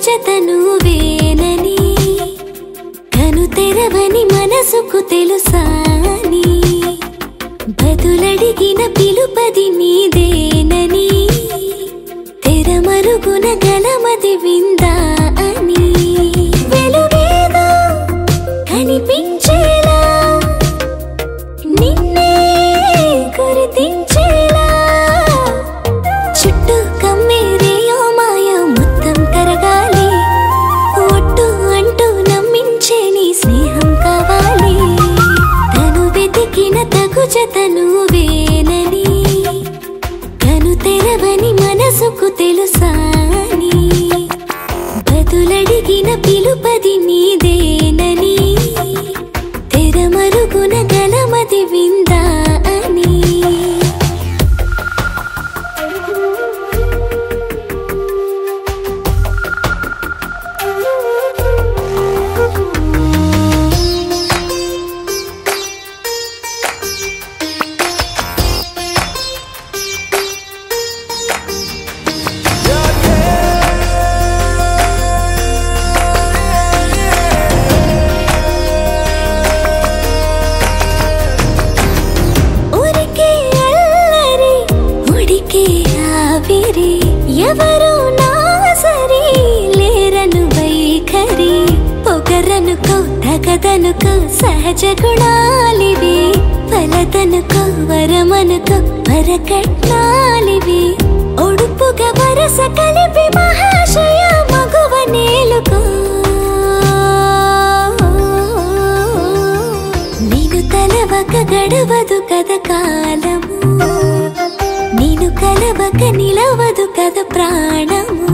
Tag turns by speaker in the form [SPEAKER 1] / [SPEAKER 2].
[SPEAKER 1] జతను వేనని కను తెరవని మనసుకు తెలుసాని బదులడిగిన పిలుపది నీదేనని తెరమరుగున గలమది విందా అని వెలుగేదో కనిపించేలా నిన్నే గుర్తించేలా చుట్టూ కమ్మేరేయో మాయో మొత్తం కరగాలి ఒట్టు అంటూ నమ్మించే నీ స్నేహం కావాలి తను వెతికిన తగు జతను వేనని కను తెరవని మనసుకు తెలుసాని బదులడిగిన పిలుపది నీదేనని తెరమరుగున గలమది విందా అని ఎవరు నా సరి లేరను వైఖరి పొగరనుకో తగదనుకో సహజ గుణాలివి ఫలదనుకో వరమనుకో వరకట్నాలివి ఒడుపుగా వరస కలిపి మహాశయ మగువ నేలుకో నేను తలవక గడవదు కథ కాలము నీను కలవక నిలవదు కథ ప్రాణము